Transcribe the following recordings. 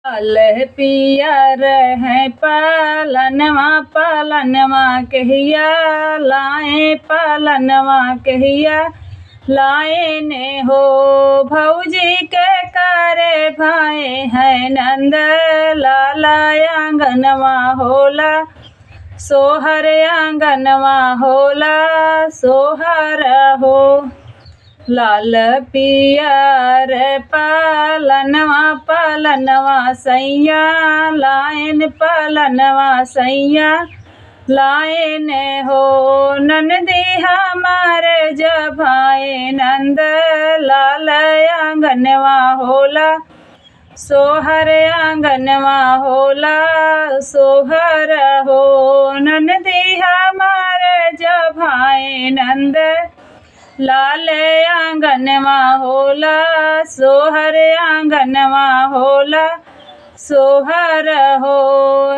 लाल पियर है पालनवा पालनवा कहिया लाए पालनवा कहिया लाए ने हो। भौजी के करे भाई है नंद लाला आंगनवा होला सोहर आंगनवा होला सोहर हो। लाल पियर पालनवा पालनवा सैया लायन पालनवा सैया लायन हो। नंदी हमारे जभाए नंद लाल आंगनवा होला सोहर आंगनवा होला सोहर हो। नंदी हमारे जभाए नंद लाल आंगनवा होला सोहर आंगनवा होला सोहर हो।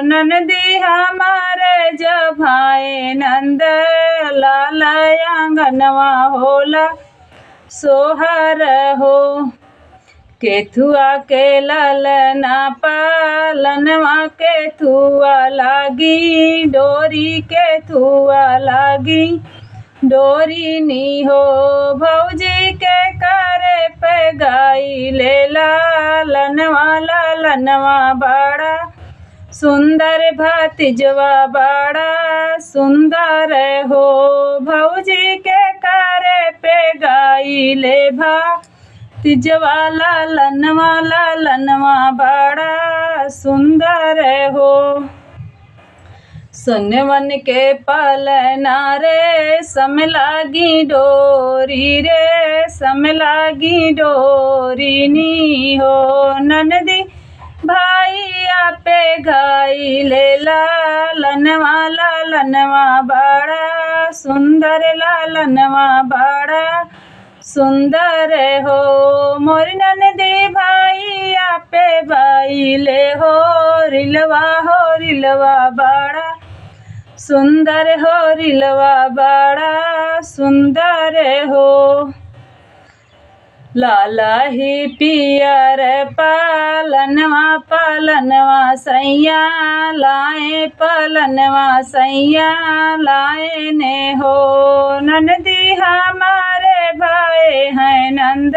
नंदी हमारे जभाए नंद लाल आंगनवा होला सोहर हो। केथुआ के ललना पालनवा केथुआ लागी डोरी केथुआ लागी डोरी नी हो। भौजी के करे पे गाई ले लालनवा लालनवा बाड़ा सुंदर भतीजवा बाड़ा सुंदर हो। भौजी के करे पे गाई ले भतीजवा लालनवा लालनवा बाड़ा सुंदर हो। सुनवन के पालना रे सम लागी डोरी रे सम लागी डोरी नी हो। नंदी भाई आपे गाई ले लालनवा लालनवा बाड़ा सुंदर लालनवा बाड़ा सुंदर हो। मोर नंदी भाई आपे भाई ले हो रिलवा बाड़ा सुंदर हो रिलवा बाड़ा सुंदर हो। लाला ही पियर पालनवा पालनवा सैया लाए पालनवा सैया लाए ने हो। नंदी हमारे भाई हैं नंद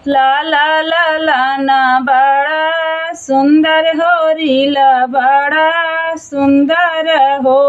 लाला लाला ना बड़ा सुंदर हो रीला बड़ा सुंदर हो।